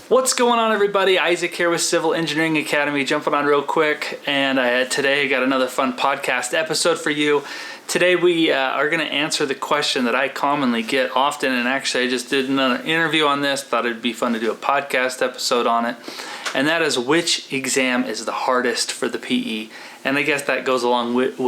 What's going on, everybody? Isaac here with Civil Engineering Academy, jumping on real quick, and today I got another fun podcast episode for you. Today we are going to answer the question that I commonly get often, and actually I just did another interview on this, thought it'd be fun to do a podcast episode on it, and that is which exam is the hardest for the PE. And I guess that goes along with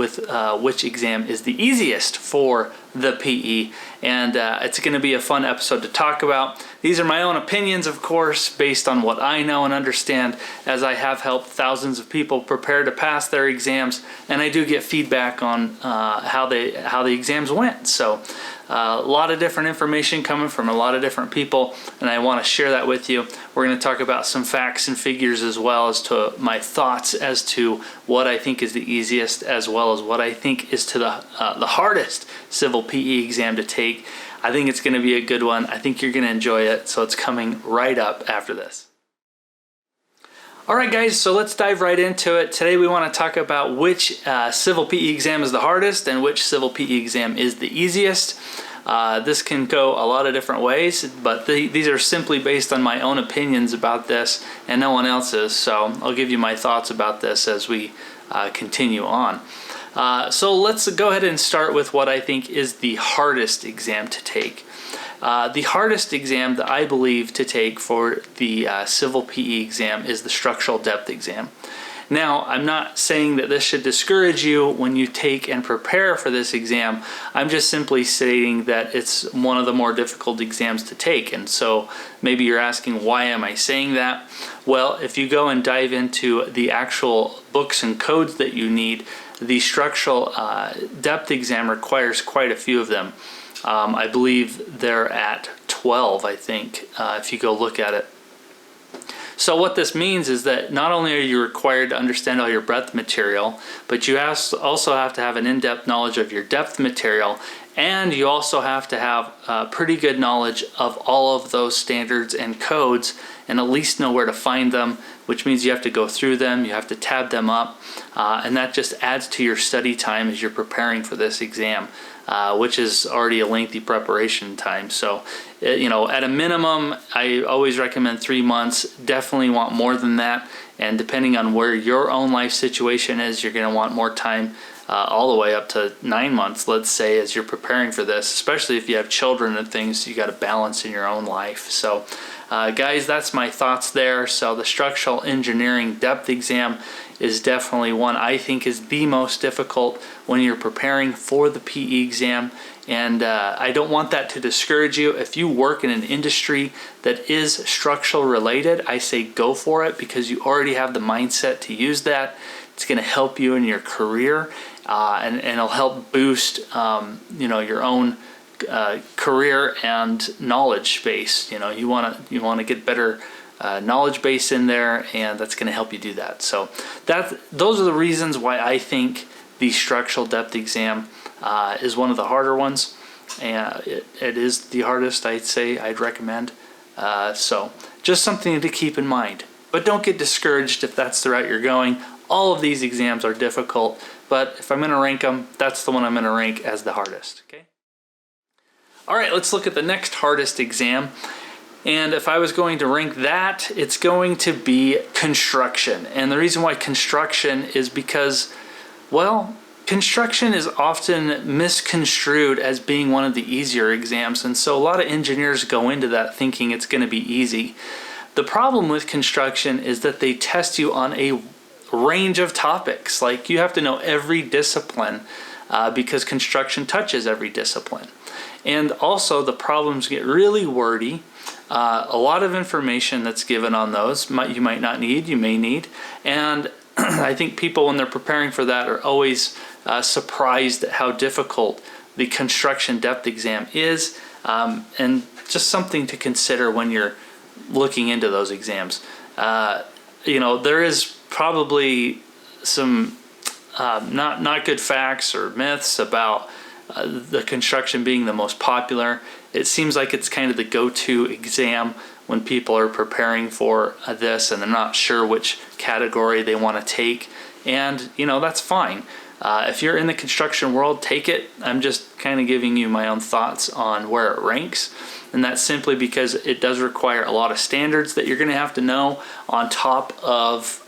which exam is the easiest for the PE. And it's going to be a fun episode to talk about. These are my own opinions, of course, based on what I know and understand, as I have helped thousands of people prepare to pass their exams, and I do get feedback on how the exams went. So a lot of different information coming from a lot of different people, and I want to share that with you. We're going to talk about some facts and figures, as well as to my thoughts as to what I think is the easiest, as well as what I think is to the hardest civil PE exam to take. I think it's going to be a good one. I think you're going to enjoy it, so it's coming right up after this. Alright guys, so let's dive right into it. Today we want to talk about which civil PE exam is the hardest and which civil PE exam is the easiest. This can go a lot of different ways, but these are simply based on my own opinions about this and no one else's, so I'll give you my thoughts about this as we continue on. So let's go ahead and start with what I think is the hardest exam to take. The hardest exam that I believe to take for the civil PE exam is the structural depth exam. Now, I'm not saying that this should discourage you when you take and prepare for this exam. I'm just simply stating that it's one of the more difficult exams to take. And so maybe you're asking, why am I saying that? Well, if you go and dive into the actual books and codes that you need, the structural depth exam requires quite a few of them. I believe they're at 12, I think, if you go look at it. So what this means is that not only are you required to understand all your breadth material, but you also have to have an in-depth knowledge of your depth material, and you also have to have pretty good knowledge of all of those standards and codes, and at least know where to find them, which means you have to go through them, you have to tab them up, and that just adds to your study time as you're preparing for this exam, which is already a lengthy preparation time. So, you know, at a minimum, I always recommend 3 months. Definitely want more than that, and depending on where your own life situation is, you're going to want more time, all the way up to 9 months, let's say, as you're preparing for this, especially if you have children and things you got to balance in your own life. So guys, that's my thoughts there. So the structural engineering depth exam is definitely one I think is the most difficult when you're preparing for the PE exam. And I don't want that to discourage you. If you work in an industry that is structural related, I say go for it, because you already have the mindset to use that. It's going to help you in your career, and it'll help boost you know, your own career and knowledge base. You know, you want to get better knowledge base in there, and that's going to help you do that. So those are the reasons why I think the structural depth exam is one of the harder ones, and it is the hardest, I'd recommend. So just something to keep in mind, but don't get discouraged if that's the route you're going. All of these exams are difficult, but if I'm going to rank them, that's the one I'm going to rank as the hardest. Okay. All right, let's look at the next hardest exam. And if I was going to rank that, it's going to be construction. And the reason why construction is because, well, construction is often misconstrued as being one of the easier exams. And so a lot of engineers go into that thinking it's going to be easy. The problem with construction is that they test you on a range of topics. Like, you have to know every discipline because construction touches every discipline. And also the problems get really wordy. A lot of information that's given on those you might not need, you may need. And I think people, when they're preparing for that, are always surprised at how difficult the construction depth exam is, and just something to consider when you're looking into those exams. You know, there is probably some not good facts or myths about the construction being the most popular. It seems like it's kind of the go-to exam when people are preparing for this and they're not sure which category they want to take. And, you know, that's fine. If you're in the construction world, take it. I'm just kind of giving you my own thoughts on where it ranks. And that's simply because it does require a lot of standards that you're going to have to know on top of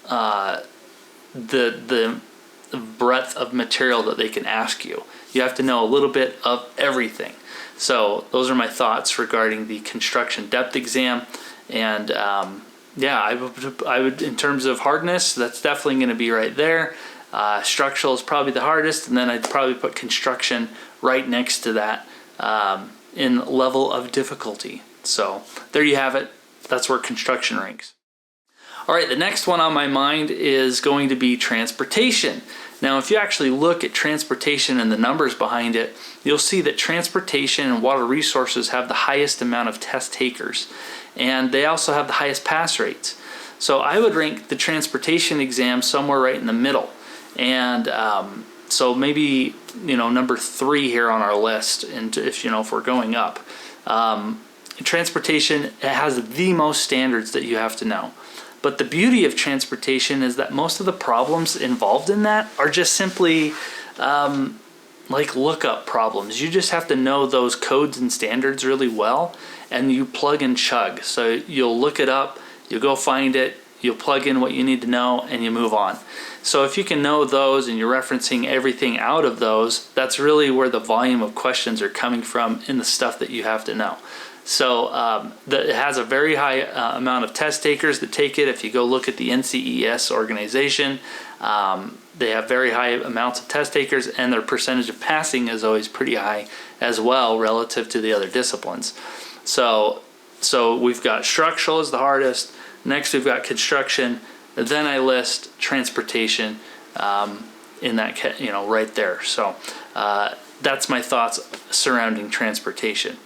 the breadth of material that they can ask you. You have to know a little bit of everything. So those are my thoughts regarding the construction depth exam. And yeah, I would, in terms of hardness, that's definitely going to be right there. Structural is probably the hardest, and then I'd probably put construction right next to that in level of difficulty. So there you have it. That's where construction ranks. All right, the next one on my mind is going to be transportation. Now, if you actually look at transportation and the numbers behind it, you'll see that transportation and water resources have the highest amount of test takers, and they also have the highest pass rates. So I would rank the transportation exam somewhere right in the middle. And so maybe, number 3 here on our list, and if we're going up. Transportation, it has the most standards that you have to know. But the beauty of transportation is that most of the problems involved in that are just simply like lookup problems. You just have to know those codes and standards really well, and you plug and chug. So you'll look it up, you'll go find it, you'll plug in what you need to know, and you move on. So if you can know those and you're referencing everything out of those, that's really where the volume of questions are coming from in the stuff that you have to know. So it has a very high amount of test takers that take it. If you go look at the NCEES organization, they have very high amounts of test takers, and their percentage of passing is always pretty high as well relative to the other disciplines. So we've got structural is the hardest. Next we've got construction. Then I list transportation in that, right there. So that's my thoughts surrounding transportation.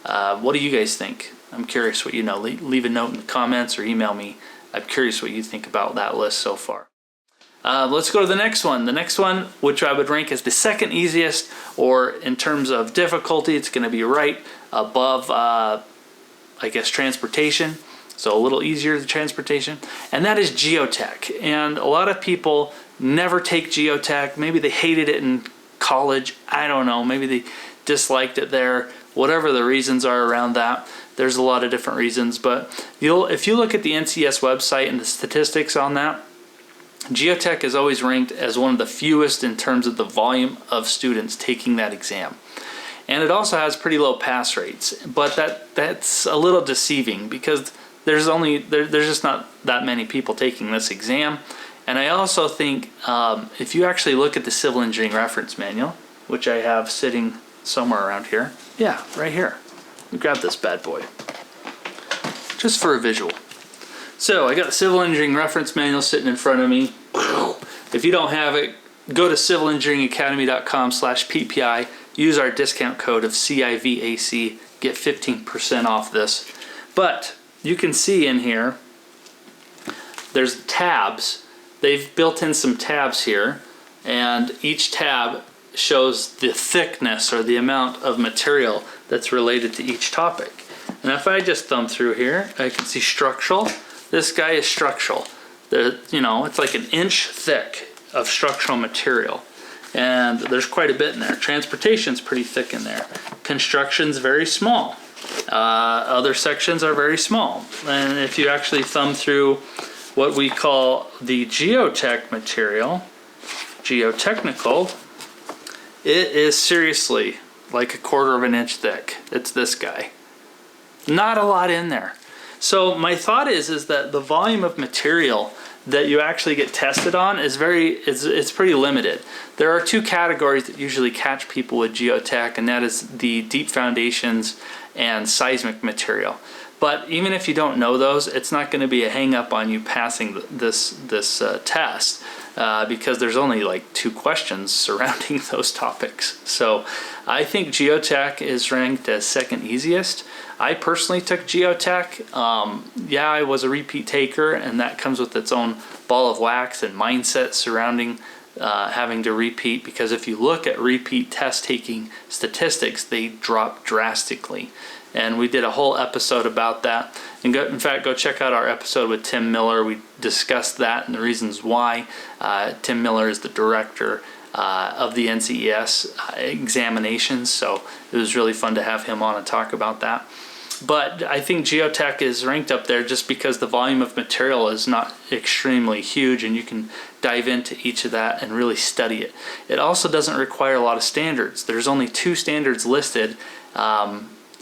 What do you guys think? I'm curious what you know. Leave a note in the comments or email me. I'm curious what you think about that list so far. Let's go to the next one. The next one, which I would rank as the second easiest, or in terms of difficulty, it's going to be right above, I guess, transportation. So a little easier than transportation. And that is Geotech. And a lot of people never take Geotech. Maybe they hated it in college. I don't know. Maybe they disliked it there. Whatever the reasons are around that, there's a lot of different reasons. But if you look at the NCEES website and the statistics on that, Geotech is always ranked as one of the fewest in terms of the volume of students taking that exam. And it also has pretty low pass rates. But that's a little deceiving because there's just not that many people taking this exam. And I also think if you actually look at the Civil Engineering Reference Manual, which I have sitting somewhere around here. Yeah, right here. Let me grab this bad boy. Just for a visual. So I got the Civil Engineering Reference Manual sitting in front of me. If you don't have it, go to civilengineeringacademy.com/PPI. Use our discount code of CIVAC. Get 15% off this. But you can see in here, there's tabs. They've built in some tabs here, and each tab shows the thickness or the amount of material that's related to each topic. And if I just thumb through here, I can see structural. This guy is structural. It's like 1 inch thick of structural material. And there's quite a bit in there. Transportation's pretty thick in there. Construction's very small. Other sections are very small. And if you actually thumb through what we call the geotech material, geotechnical, it is seriously like 1/4 inch thick. It's this guy. Not a lot in there. So my thought is that the volume of material that you actually get tested on is it's pretty limited. There are 2 categories that usually catch people with geotech, and that is the deep foundations and seismic material. But even if you don't know those, it's not going to be a hang up on you passing this test because there's only like 2 questions surrounding those topics. So I think geotech is ranked as second easiest. I personally took geotech. Yeah, I was a repeat taker, and that comes with its own ball of wax and mindset surrounding having to repeat, because if you look at repeat test taking statistics, they drop drastically. And we did a whole episode about that. And in fact, go check out our episode with Tim Miller. We discussed that and the reasons why. Tim Miller is the director of the NCEES examinations. So it was really fun to have him on and talk about that. But I think Geotech is ranked up there just because the volume of material is not extremely huge, and you can dive into each of that and really study it. It also doesn't require a lot of standards. There's only 2 standards listed.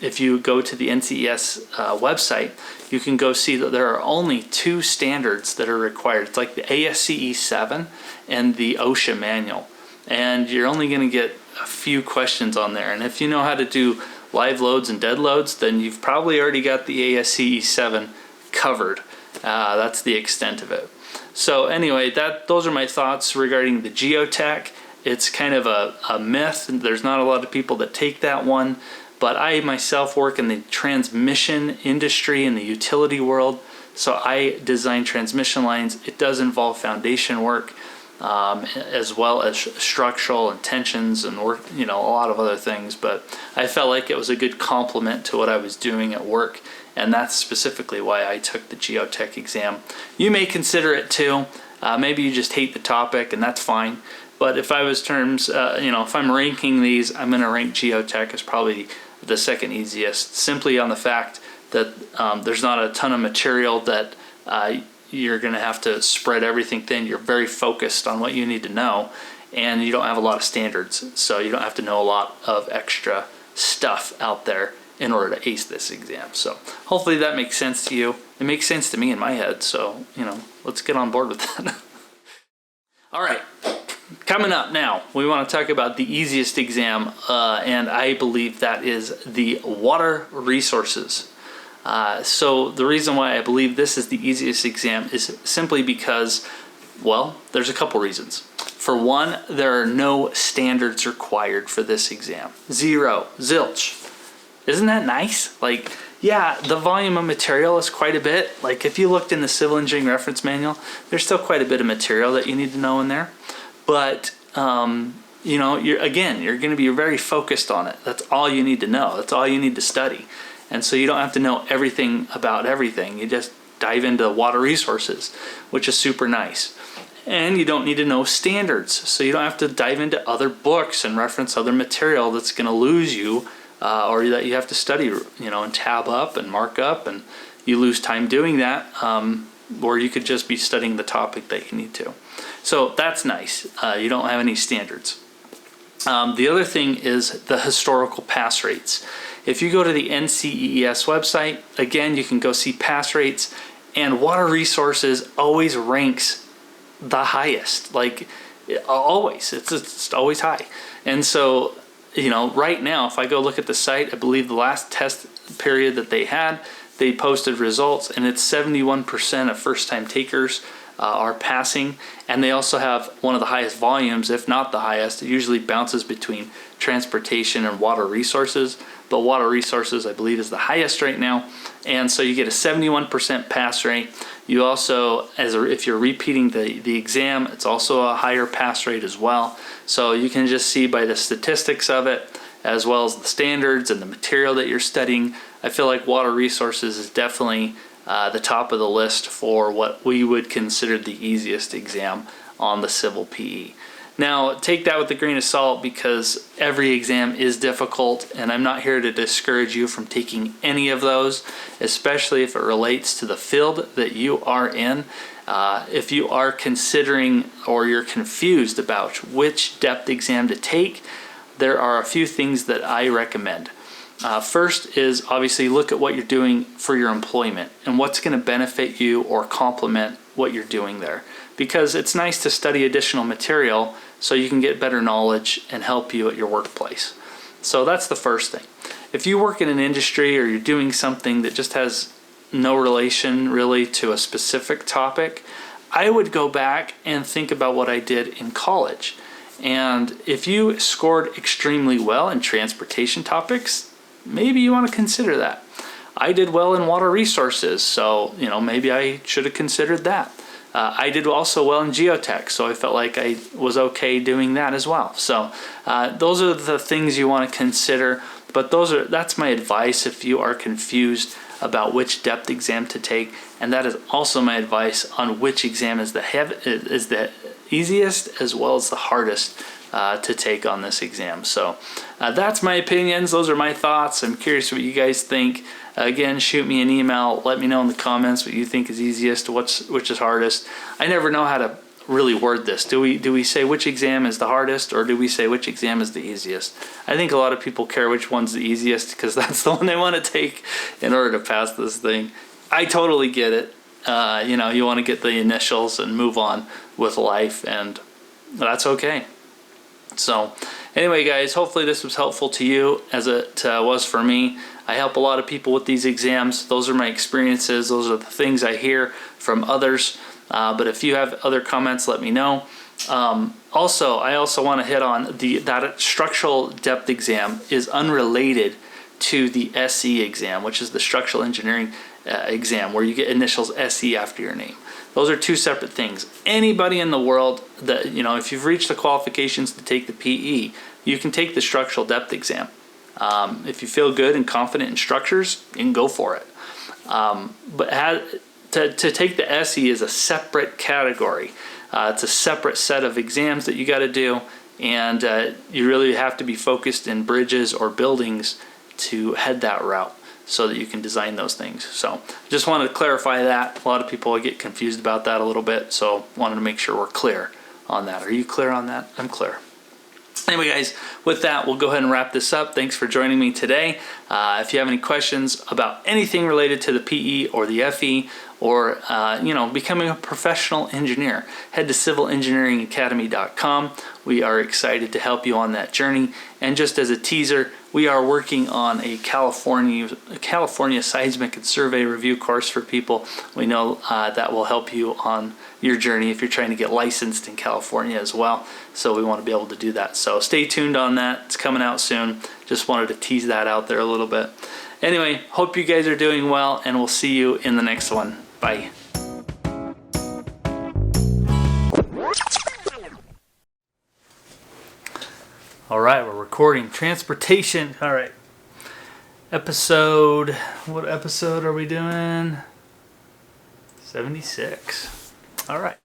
If you go to the NCEES website, you can go see that there are only 2 standards that are required. It's like the ASCE 7 and the OSHA manual. And you're only going to get a few questions on there. And if you know how to do live loads and dead loads, then you've probably already got the ASCE 7 covered. That's the extent of it. So anyway, those are my thoughts regarding the Geotech. It's kind of a myth. There's not a lot of people that take that one, but I myself work in the transmission industry in the utility world. So I design transmission lines. It does involve foundation work, as well as structural and tensions and work, a lot of other things. But I felt like it was a good complement to what I was doing at work, and that's specifically why I took the Geotech exam. You may consider it too. Maybe you just hate the topic, and that's fine. But if I was if I'm ranking these, I'm going to rank Geotech as probably the second easiest, simply on the fact that there's not a ton of material that you're going to have to spread everything thin. You're very focused on what you need to know, and you don't have a lot of standards, so you don't have to know a lot of extra stuff out there in order to ace this exam. So hopefully that makes sense to you. It makes sense to me in my head, so let's get on board with that. All right, coming up now, we want to talk about the easiest exam, and I believe that is the water resources. So the reason why I believe this is the easiest exam is simply because, well, there's a couple reasons. For one, there are no standards required for this exam. 0, zilch. Isn't that nice? Like, yeah, the volume of material is quite a bit. Like, if you looked in the Civil Engineering Reference Manual, there's still quite a bit of material that you need to know in there. But, you're going to be very focused on it. That's all you need to know. That's all you need to study. And so you don't have to know everything about everything. You just dive into water resources, which is super nice. And you don't need to know standards. So you don't have to dive into other books and reference other material that's going to lose you, or that you have to study, and tab up and mark up, and you lose time doing that, or you could just be studying the topic that you need to. So that's nice. You don't have any standards. The other thing is the historical pass rates. If you go to the NCEES website, again, you can go see pass rates, and water resources always ranks the highest. Like, always. It's always high. And so, right now, if I go look at the site, I believe the last test period that they had, they posted results, and it's 71% of first-time takers are passing, and they also have one of the highest volumes, if not the highest. It usually bounces between transportation and water resources, but water resources, I believe, is the highest right now. And so you get a 71% pass rate. You also, if you're repeating the exam, it's also a higher pass rate as well. So you can just see by the statistics of it, as well as the standards and the material that you're studying, I feel like water resources is definitely the top of the list for what we would consider the easiest exam on the Civil PE. Now, take that with a grain of salt, because every exam is difficult, and I'm not here to discourage you from taking any of those, especially if it relates to the field that you are in. If you are considering, or you're confused about which depth exam to take, there are a few things that I recommend. First is obviously look at what you're doing for your employment and what's going to benefit you or complement what you're doing there. Because it's nice to study additional material so you can get better knowledge and help you at your workplace. So that's the first thing. If you work in an industry or you're doing something that just has no relation really to a specific topic, I would go back and think about what I did in college. And if you scored extremely well in transportation topics, maybe you want to consider that. I did well in water resources, so maybe I should have considered that. I did also well in geotech, so I felt like I was okay doing that as well. So those are the things you want to consider, but that's my advice if you are confused about which depth exam to take, and that is also my advice on which exam is the easiest as well as the hardest to take on this exam. So that's my opinions. Those are my thoughts. I'm curious what you guys think. Again, shoot me an email. Let me know in the comments what you think is easiest, which is hardest. I never know how to really word this. Do we say which exam is the hardest, or do we say which exam is the easiest? I think a lot of people care which one's the easiest because that's the one they want to take in order to pass this thing. I totally get it. You know, you want to get the initials and move on with life, and that's okay. So anyway, guys, hopefully this was helpful to you as it was for me. I help a lot of people with these exams. Those are my experiences. Those are the things I hear from others. But if you have other comments, let me know. I also want to hit on that structural depth exam is unrelated to the SE exam, which is the structural engineering exam, where you get initials SE after your name. Those are two separate things. Anybody in the world that, you know, if you've reached the qualifications to take the PE, you can take the structural depth exam. If you feel good and confident in structures, you can go for it. To take the SE is a separate category. It's a separate set of exams that you got to do, and you really have to be focused in bridges or buildings to head that route so that you can design those things. So just wanted to clarify that. A lot of people get confused about that a little bit, so wanted to make sure we're clear on that. Are you clear on that? I'm clear. Anyway, guys, with that, we'll go ahead and wrap this up. Thanks for joining me today. If you have any questions about anything related to the PE or the FE, or you know, becoming a professional engineer, head to civilengineeringacademy.com. We are excited to help you on that journey. And just as a teaser, we are working on a California seismic and survey review course for people. We know that will help you on your journey if you're trying to get licensed in California as well. So we want to be able to do that. So stay tuned on that. It's coming out soon. Just wanted to tease that out there a little bit. Anyway, hope you guys are doing well, and we'll see you in the next one. Bye. All right, we're recording transportation. All right. What episode are we doing? 76. All right.